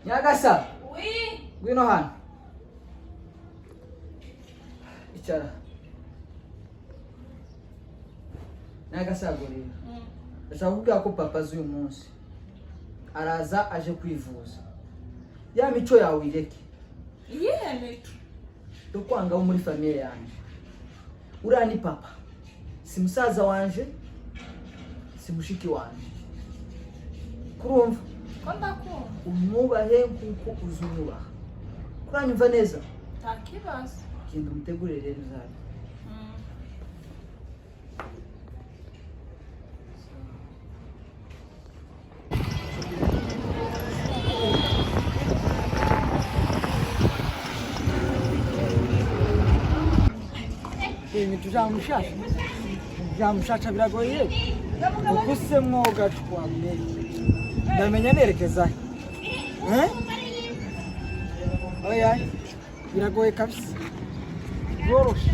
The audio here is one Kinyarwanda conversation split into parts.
Nyagasa. Oui. Ngwino hano. Icara. Nyagasa gorira. Ndashaka kubwira ko papa z'uyu munsi araza aje kwivuza. Ya mico yawe ireke. Iyihe mico? Tukwanga wo muri famille yanjye. Uriya ni papa. Si musaza wanje, si mushiki wanje. Kurumva? Ko ndakumva. Umwubahe kuko uzunyubaha. Kuranyumva neza? Nta kibazo. Genda umutegurire rero uzabe. Ibintu byamushasha biragoye uko se mwoga twamye ndamenya nerekeza oya biragoye kabisa boroshe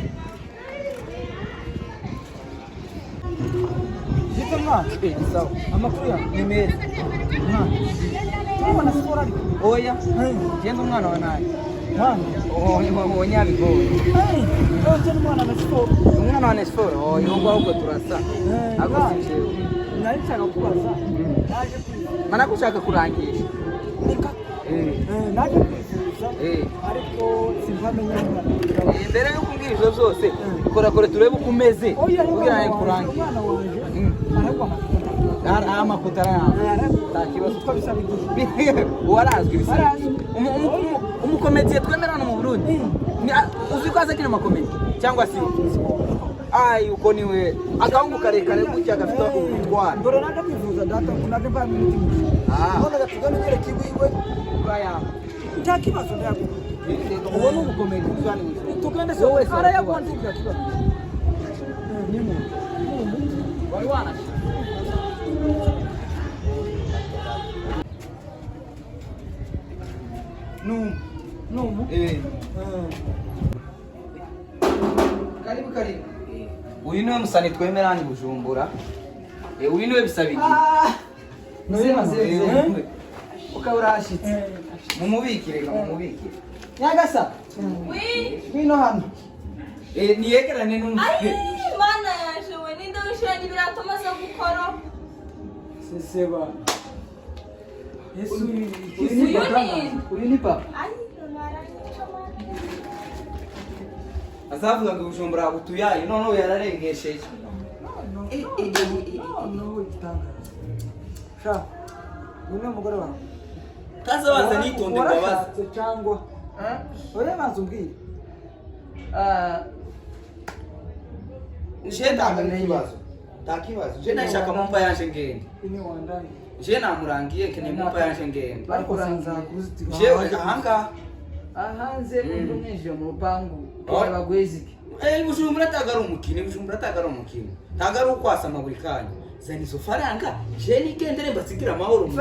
zito mwana sawa amakuru ya ni meza mwana siporo ari oya genda umwana wa naye mwana Nyabigori. umwana wa Nesforo. Oh, yongo ahubwo turasa. Agusije. Nari nshaka kubaza. Naje Mana gushaka kurangisha. Naje kwifuza. Ariko simvamenya umwana. Mbere yo kumbwira ivyo byose, kora turebe uko umeze. Kugira ngo kurangisha. Amafoto arayawe. Nta kibazo twabisaba igihe. Warazwi bisaba. Umukomediye twemerana mu Burundi. Uzi ko aza kina makomedi cyangwa si ai uko niwe agahungu karekare gutya gafite umutwaro. Dore nanda kwivuza data kunade ba miniti. Mbona gatugana nyere kiwiwe baya. Ntakibazo ndako. Ubona umukomedi uzani wizo. Tugende so ara yakwanze kibazo. Nimo. Wari wana. Numu? Karibu. Uyu niwe musani twemerana i Bujumbura. Uyu niwe bisabiki. Nze. Ukaburashitse. Mumubikire. Nyagasa. Oui. Ngwino hano. Niyegerane n'umutwe. Ai, mana yaje we ninde wishanye biratuma zo gukora. Seseba. Yesu Uyu ni papa. Ai, narayica mana. Azavuga ngo Bujumbura utuyaye none yararengesheje. No, itanga. Sha. Uno mugore wawe. Tazabaza nitonde babaza. Cyangwa. Oya banza umbwire. Je ndamenye ibibazo. Takibazo. Je nashaka mumpa yanje ngende. Ini wandani. Je namurangiye kene mumpa yanje ngende. Ariko sanza kuzitira. Je ahanga ahanze umwinjire mu rupangu. Bagwezike. Bujumbura tagara umukino. Tagara ukwasama buri kanya. Zani izo faranga je nigendere mbatsigira amahoro mu.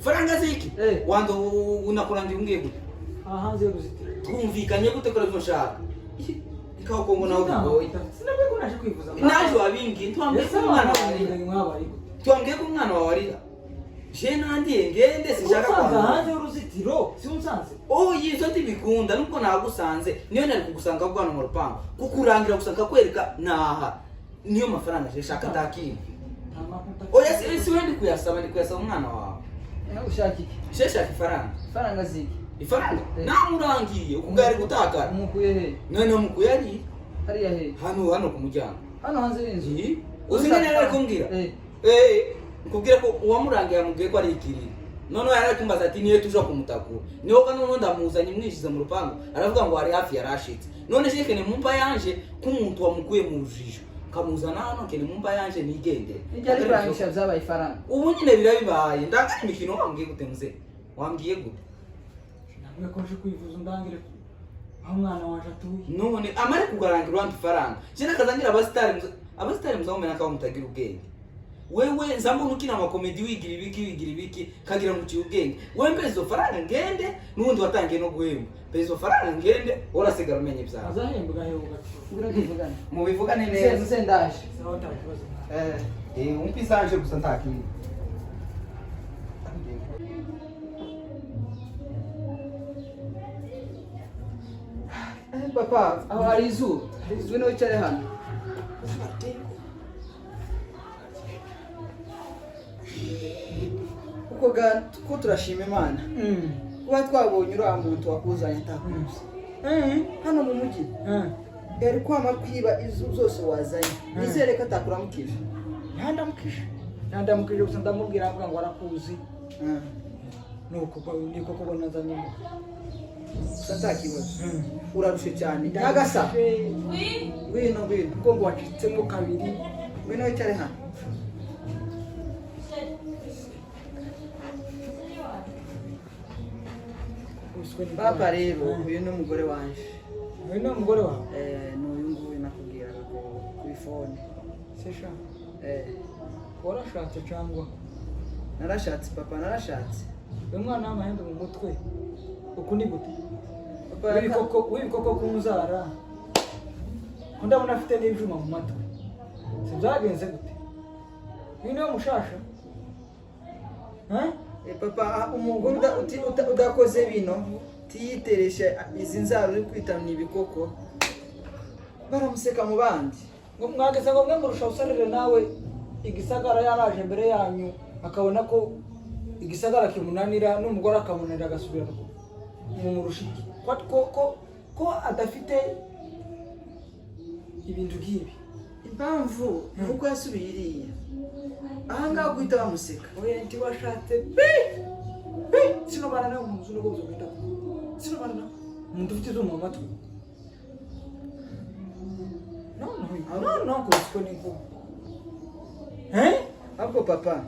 Faranga ziki? Wando unakurangira ungiye gute? Ahanze kuzitira. Twumvikanye gute ko rero nshaka? Ikaho kongo nawe bigoye. Sinabwe ko naje kwivuza. Naje wabingi twambye ko umwana wawe ari. Je nandiye ngende sinshaka kwanga hanze uruzitiro si unsanze. Yizo ndibikunda nuko nagusanze niyo nari kugusanga bwana mu rupango kukurangira gusanga kwereka naha niyo mafaranga je shaka takini. Oya si wendi kuyasaba ndi kuyasaba umwana wawe. Ushaka iki? Je shaka ifaranga. Faranga ziki? Ifaranga? Namurangiye ukugari gutakara. Umukuye he? None umukuye ari? Hariya he? Hano ku mujyana. Hano hanze y'inzu. Uzingene rero kumbwira? Nkubwira ko uwamurangiye yamubwiye ko ari ikiriri. None yarakumbaza ati niye tuja kumutakura. Niho kandi none ndamuzanye mwishize mu rupango. Aravuga ngo ari hafi yarashitse. None sheke ni mumba yanje k'umuntu wamukuye mu rujijo. Kamuzana hano kene mumba yanje nigende. Ijya ari kurangisha byabaye ifaranga. Ubu nyine birabibaye. Ndangana imikino wambwiye gute muze? Wambwiye gute? Ntabwo koje kwivuza ndangire aho mwana waje atuye. None amare kugarangira urampa ifaranga. Cyane kazangira abasitari muzamumena ko mutagira ubwenge. Wewe nzambona ukina amakomedi wigira ibiki kagira mu cyubwenge. Wewe mpezo faranga ngende nubundi watangiye no guhemba. Pezo faranga ngende urasigara umenye byawe. Azahembwa he ugacu. Urabivugana. Mu bivugane neza. Sendaje. Sawa takibazo. Umpisanje gusa ntakindi. papa aho hari izuba ngwino wicare hano ko turashima Imana kuba twabonye uriya muntu wakuzanye atakuzi hano mu mujyi yari kwama kwiba izu zose wazanye nizere ko atakuramukije ntandamukije gusa ndamubwira avuga ngo arakuzi niko kubona azanye utakibazo urarushe cyane Nyagasa ngwino ubwo ngo wacitsemo kabiri ngwino wicare hano papa rero uyu ni umugore wanje uyu ni umugore wawe ni uyu nguyu nakubwiraga kuri fone sesha warashatse cyangwa narashatse papa narashatse uyu mwana w'amahembe mu mutwe uku ni gute w'ibikoko ku nzara ndabona afite n'ibyuma mu matwi si byagenze gute uyu niwe mushasha papa umugore udakoze bino tiyiteresha izi nzara uri kwita ni ibikoko baramuseka mu bandi ngo mwageze ngo mwe murusha usarire nawe igisagara yaraje mbere yanyu akabona ko igisagara kimunanira n'umugore akamunanira agasubira mu murushiki ko adafite ibintu nk'ibi impamvu nuko yasubiye iriya ahangaha guhita bamuseka oya nti washatse sinobana nawe mu nzu n'ubwo buzogenda sinobana nawe umuntu ufite izuba mu matwi no kubiswe n'inkuba ahubwo papa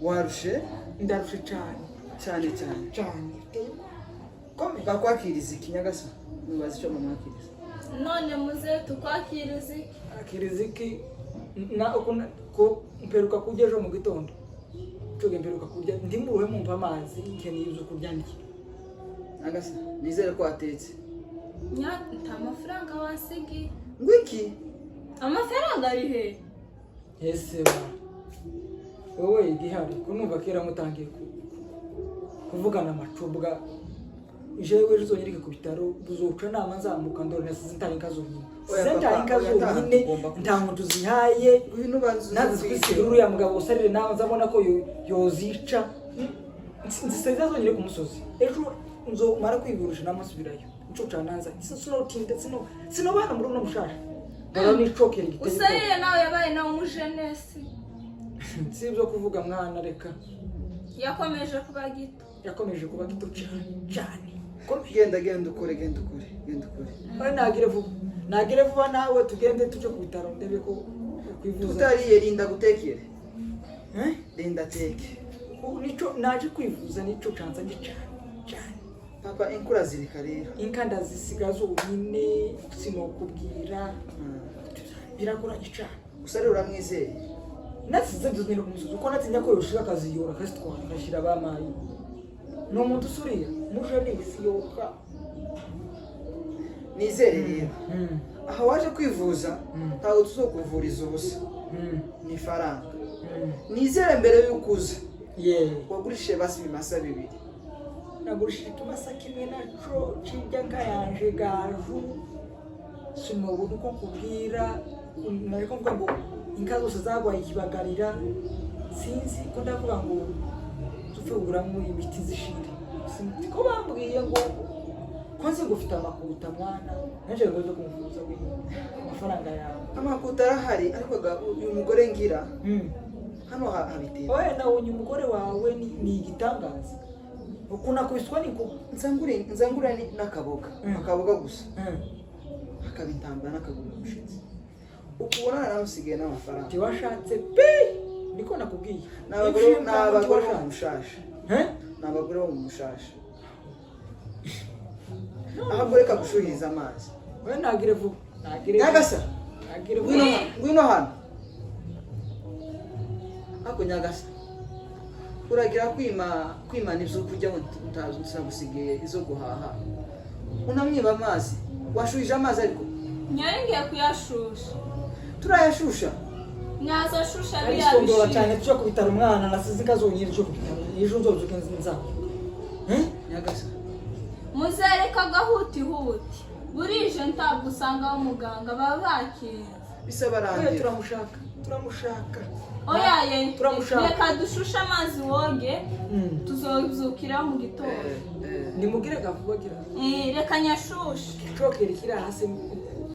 warushe ndarushe cyane ko bakwakiriza iki Nyagasa mubaza icyo mumwakiriza none muze tukwakiriza iki akiriza iki ko mperuka kurya ejo mu gitondo cyoge mperuka kurya ndi muruhe mumva amazi nkeneye uzo kurya ndiki Nyagasa nizere ko watetse nta mafaranga wasigiye ngwiki amafaranga ari he ese ba wowe igihari ko numva kera mutangiye kuvugana amacubwa jewe rizonyereke ku bitaro buzoca nama nzamuka ndore nasize ntarinka zonyine ntarinka zonyine nta muntu zihaye nazikwisira uriya mugabo usarire nawe nzabona ko yozica nziseza zonyine ku musozi ejo nzomara kwivurisha namasubirayo nico cananza sinotinda sinobana muri uno mushasha ngaro nicokera igitego usarire nawe yabaye nawe umujenesi sibyo kuvuga mwana reka yakomeje kuba gito cyane genda ukore nagire vuba nawe tugende tuje ku bitaro ndebe ko kwivuza tutariye rinda gutekere rinda teke nico naje kwivuza nico canza cyane papa inkura zirika rero inka ndazisiga zonyine sinokubwira biragoranye cyane gusa rero uramwizeye nasize nduzine ku musozi uko natinya ko yoshira akaziyora akazitwara agashyira abamayi ni umuntu usuriya muje n'isi yoka nizere rero aha waje kwivuza ntabwo tuzokuvuriza ubusa ni faranga nizere mbere y'ukuza wagurishije basi ibimasa 2 nagurishije ikimasa kimwe naco kirya nkayanje gaju sinobona uko kubwira nariko mvuga ngo inka zose zagwaye ikibagarira sinzi ko ndavuga ngo tupfe kuguramo imiti zishire ko bambwiye ngo kwanze gufite amakuta mwana naje ngo zo kumuvuza amafaranga yawe amakuta arahari ariko uyu mugore ngira hano habitera oya nawonye umugore wawe ni igitangaza ukuna kubiswa niko nzangura n'akaboga gusa akabitamba n'akaboga gushitse ukubona naramusigaye n'amafaranga tiwashatse niko nakubwiye n'abagore bo mu mushasha n'abagore bo mu mushasha ahubwo reka gushuhiza amazi we nagire vuba Nyagasa ngwino hano ako Nyagasa uragira kwimana ibyo kurya utagusigaye izo guhaha unamwiba amazi washuhije amazi ariko nyaringiye kuyashusha turayashusha nyazashusha biyabishije cyane cyo ku bitaro umwana nasize kazonyine cyo ku bitaro ejo nzozuke nza Nyagasa muzereka agahutihuti burije ntabwo usanga umuganga baba bakinze bisaba Oya, rangira turamushaka oyaye Turamushaka. reka dushushe amazi woge tuzozukira mu gitondo nimugire gavuga gira reka nyashushe cokera kiri hasi